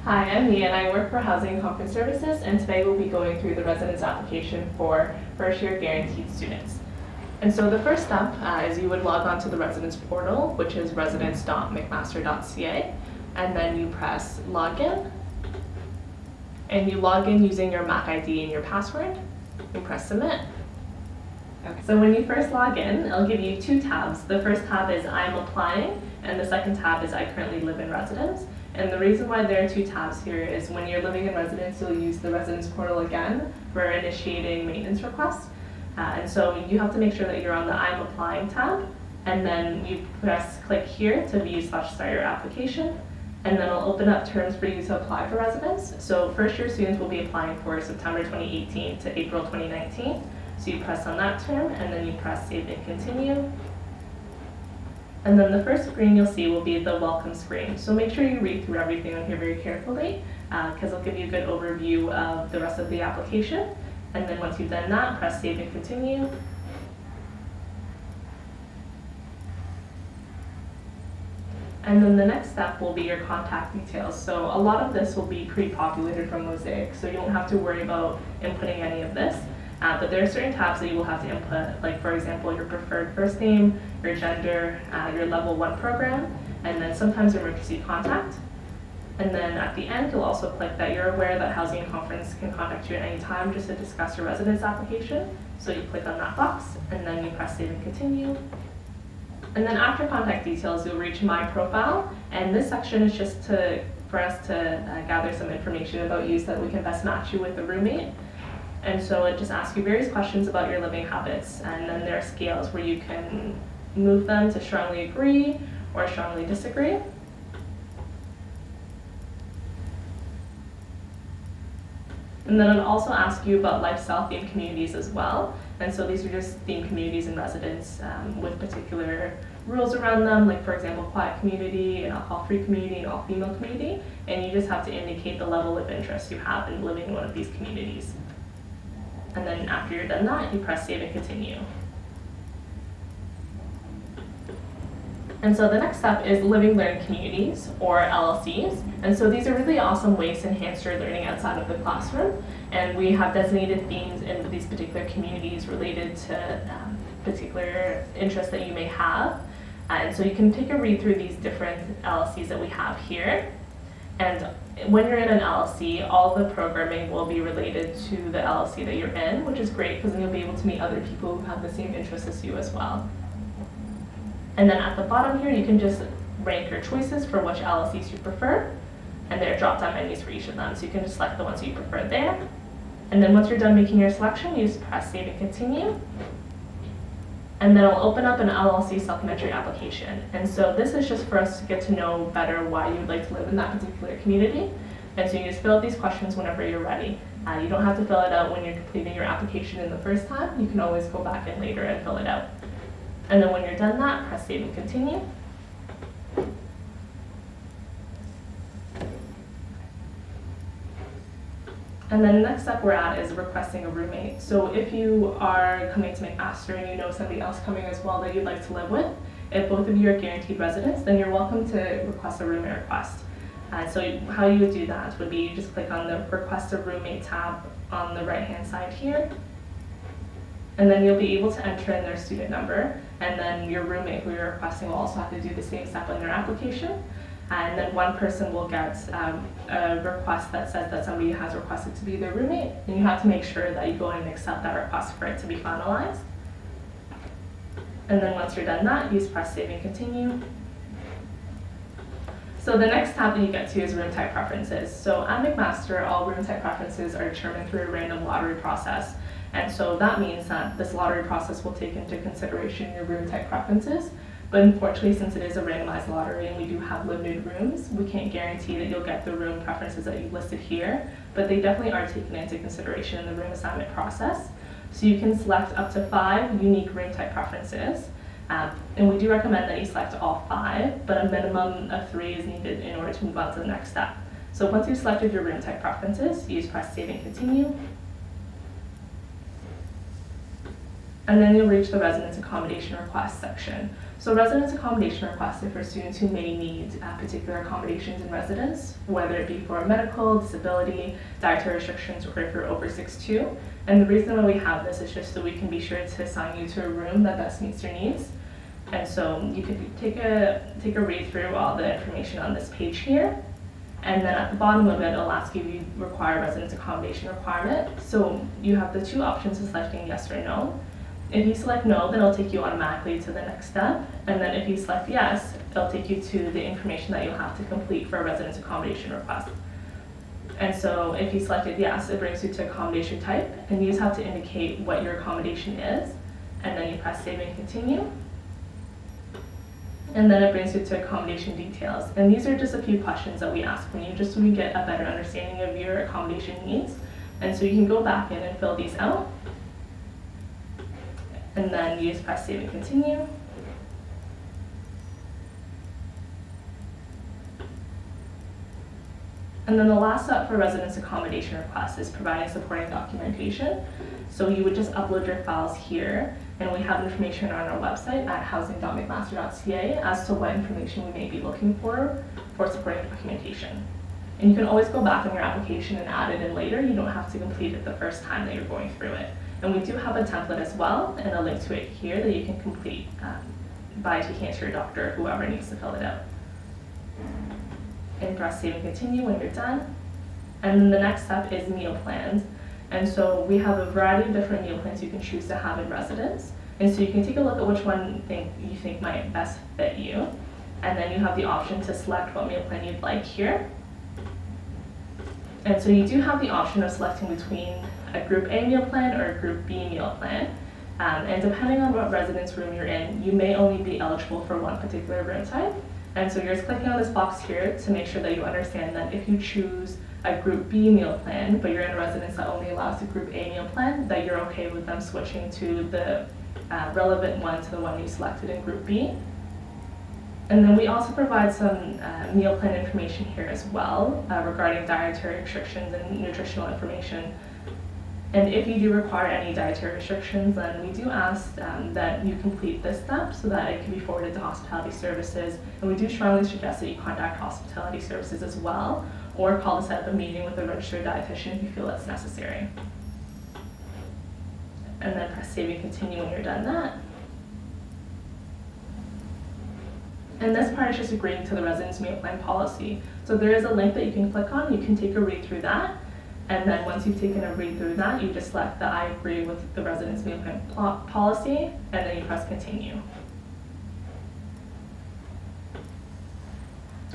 Hi, I'm Mia and I work for Housing and Conference Services, and today we'll be going through the residence application for first-year guaranteed students. And so the first step is you would log on to the residence portal, which is residence.mcmaster.ca, and then you press login, and you log in using your Mac ID and your password, and press submit. Okay. So when you first log in, it'll give you two tabs. The first tab is I'm applying, and the second tab is I currently live in residence. And the reason why there are two tabs here is when you're living in residence, you'll use the residence portal again for initiating maintenance requests. And so you have to make sure that you're on the I'm applying tab, and then you click here to view/start your application, and then it'll open up terms for you to apply for residence. So first year students will be applying for September 2018 to April 2019. So you press on that term, and then you press save and continue. And then the first screen you'll see will be the welcome screen. So make sure you read through everything on here very carefully, because it'll give you a good overview of the rest of the application. And then once you've done that, press save and continue. And then the next step will be your contact details. So a lot of this will be pre-populated from Mosaic, so you don't have to worry about inputting any of this. But there are certain tabs that you will have to input, like for example, your preferred first name, your gender, your level 1 program, and then sometimes emergency contact. And then at the end, you'll also click that you're aware that Housing and Conference can contact you at any time just to discuss your residence application. So you click on that box, and then you press save and continue. And then after contact details, you'll reach My Profile, and this section is just for us to gather some information about you so that we can best match you with a roommate. And so it just asks you various questions about your living habits, and then there are scales where you can move them to strongly agree or strongly disagree. And then it'll also ask you about lifestyle-themed communities as well. And so these are just themed communities in residence with particular rules around them, like for example, quiet community, an alcohol-free community, an all-female community, and you just have to indicate the level of interest you have in living in one of these communities. And then after you're done that, you press save and continue. And so the next step is Living Learn Communities, or LLCs. And so these are really awesome ways to enhance your learning outside of the classroom. And we have designated themes in these particular communities related to particular interests that you may have. And so you can take a read through these different LLCs that we have here. And when you're in an LLC, all the programming will be related to the LLC that you're in, which is great because then you'll be able to meet other people who have the same interests as you as well. And then at the bottom here, you can just rank your choices for which LLCs you prefer, and there are drop-down menus for each of them, so you can just select the ones that you prefer there. And then once you're done making your selection, you just press save and continue. And then it'll open up an LLC supplementary application. And so this is just for us to get to know better why you'd like to live in that particular community. And so you just fill out these questions whenever you're ready. You don't have to fill it out when you're completing your application in the first time. You can always go back in later and fill it out. And then when you're done that, press save and continue. And then the next step we're at is requesting a roommate. So if you are coming to McMaster and you know somebody else coming as well that you'd like to live with, if both of you are guaranteed residents, then you're welcome to request a roommate request. So how you would do that would be you just click on the Request a Roommate tab on the right-hand side here. And then you'll be able to enter in their student number, and then your roommate who you're requesting will also have to do the same step on their application. And then one person will get a request that says that somebody has requested to be their roommate, and you have to make sure that you go in and accept that request for it to be finalized. And then once you're done that, you just press save and continue. So the next tab that you get to is room type preferences. So at McMaster, all room type preferences are determined through a random lottery process. And so that means that this lottery process will take into consideration your room type preferences. But unfortunately, since it is a randomized lottery and we do have limited rooms, we can't guarantee that you'll get the room preferences that you've listed here, but they definitely are taken into consideration in the room assignment process. So you can select up to 5 unique room type preferences. And we do recommend that you select all 5, but a minimum of 3 is needed in order to move on to the next step. So once you've selected your room type preferences, you just press save and continue. And then you'll reach the residence accommodation request section. So residence accommodation requests are for students who may need particular accommodations in residence, whether it be for medical, disability, dietary restrictions, or if you're over 6'2". And the reason why we have this is just so we can be sure to assign you to a room that best meets your needs. And so you could take a read through all the information on this page here. And then at the bottom of it, it'll ask you if you require residence accommodation requirement. So you have the two options of selecting yes or no. If you select no, then it'll take you automatically to the next step. And then if you select yes, it'll take you to the information that you'll have to complete for a residence accommodation request. And so if you selected yes, it brings you to accommodation type, and you just have to indicate what your accommodation is. And then you press save and continue. And then it brings you to accommodation details. And these are just a few questions that we ask from you, just so we get a better understanding of your accommodation needs. And so you can go back in and fill these out. And then you just press save and continue. And then the last step for residence accommodation requests is providing supporting documentation. So you would just upload your files here, and we have information on our website at housing.mcmaster.ca as to what information we may be looking for supporting documentation. And you can always go back on your application and add it in later. You don't have to complete it the first time that you're going through it. And we do have a template as well, and a link to it here that you can complete by taking it to your doctor or whoever needs to fill it out. And press save and continue when you're done. And then the next step is meal plans. And so we have a variety of different meal plans you can choose to have in residence. And so you can take a look at which one you think might best fit you. And then you have the option to select what meal plan you'd like here. And so you do have the option of selecting between a Group A meal plan or a Group B meal plan. And depending on what residence room you're in, you may only be eligible for one particular room type. And so you're just clicking on this box here to make sure that you understand that if you choose a Group B meal plan, but you're in a residence that only allows a Group A meal plan, that you're okay with them switching to the relevant one to the one you selected in Group B. And then we also provide some meal plan information here as well regarding dietary restrictions and nutritional information. And if you do require any dietary restrictions, then we do ask that you complete this step so that it can be forwarded to hospitality services. And we do strongly suggest that you contact hospitality services as well, or call to set up a meeting with a registered dietitian if you feel that's necessary. And then press save and continue when you're done that. And this part is just agreeing to the residence meal plan policy. So there is a link that you can click on. You can take a read through that. And then once you've taken a read through that, you just select the I agree with the residence meal plan policy, and then you press continue.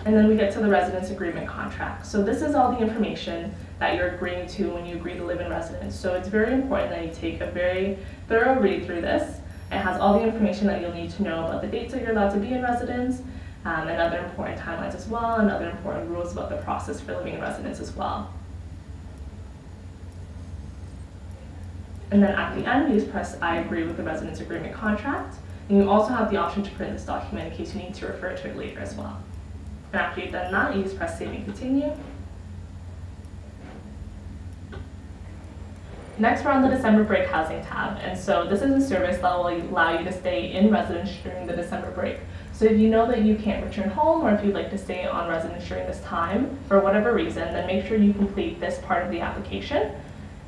And then we get to the residence agreement contract. So this is all the information that you're agreeing to when you agree to live in residence. So it's very important that you take a very thorough read through this. It has all the information that you'll need to know about the dates that you're allowed to be in residence, and other important timelines as well, and other important rules about the process for living in residence as well. And then at the end, you just press I agree with the residence agreement contract. And you also have the option to print this document in case you need to refer to it later as well. And after you've done that, you just press save and continue. Next, we're on the December break housing tab. And so this is a service that will allow you to stay in residence during the December break. So if you know that you can't return home, or if you'd like to stay on residence during this time, for whatever reason, then make sure you complete this part of the application.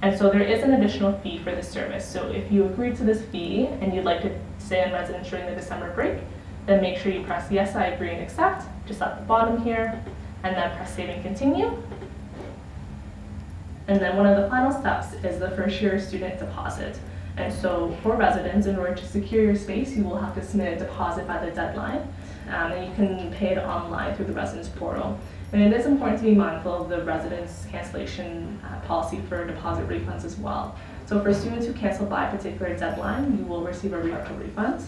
And so there is an additional fee for this service. So if you agree to this fee and you'd like to stay on residence during the December break, then make sure you press yes, I agree and accept, just at the bottom here, and then press save and continue. And then one of the final steps is the first year student deposit. And so for residents, in order to secure your space, you will have to submit a deposit by the deadline. And you can pay it online through the residence portal. And it is important to be mindful of the residence cancellation policy for deposit refunds as well. So for students who cancel by a particular deadline, you will receive a partial refund.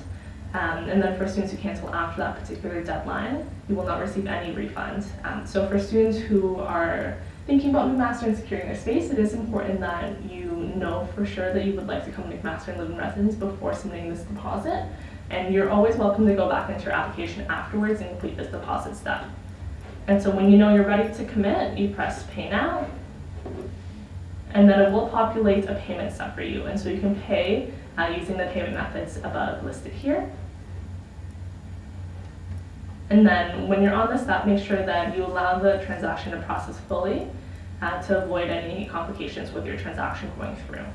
And then for students who cancel after that particular deadline, you will not receive any refund. So for students who are thinking about McMaster and securing their space, it is important that you know for sure that you would like to come to McMaster and live in residence before submitting this deposit. And you're always welcome to go back into your application afterwards and complete this deposit step. And so when you know you're ready to commit, you press pay now, and then it will populate a payment step for you. And so you can pay using the payment methods above listed here. And then when you're on this step, make sure that you allow the transaction to process fully to avoid any complications with your transaction going through.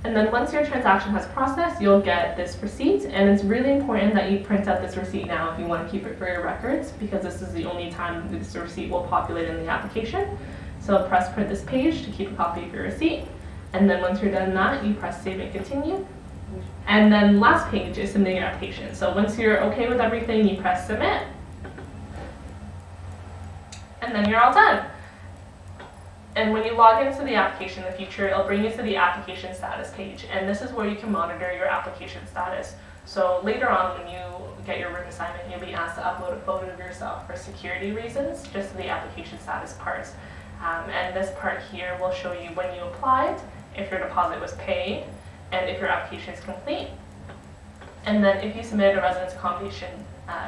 And then once your transaction has processed, you'll get this receipt, and it's really important that you print out this receipt now if you want to keep it for your records, because this is the only time this receipt will populate in the application. So press print this page to keep a copy of your receipt, and then once you're done that, you press save and continue. And then last page is submitting your application. So once you're okay with everything, you press submit, and then you're all done. And when you log into the application in the future, it'll bring you to the application status page, and this is where you can monitor your application status. So later on, when you get your room assignment, you'll be asked to upload a photo of yourself for security reasons, just to the application status part. And this part here will show you when you applied, if your deposit was paid, and if your application is complete. And then if you submitted a residence accommodation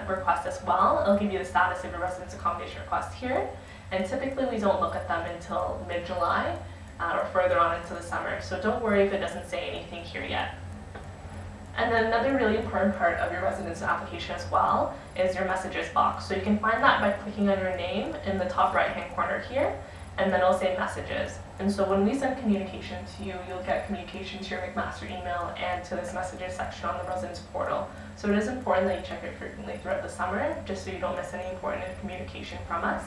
request as well, it'll give you the status of your residence accommodation request here. And typically we don't look at them until mid-July or further on into the summer. So don't worry if it doesn't say anything here yet. And then another really important part of your residence application as well is your messages box. So you can find that by clicking on your name in the top right-hand corner here, and then it'll say messages. And so when we send communication to you, you'll get communication to your McMaster email and to this messages section on the residence portal. So it is important that you check it frequently throughout the summer, just so you don't miss any important communication from us.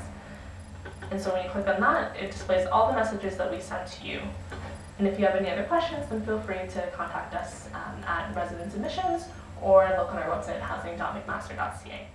And so when you click on that, it displays all the messages that we sent to you. And if you have any other questions, then feel free to contact us at Residence Admissions, or look on our website at housing.mcmaster.ca.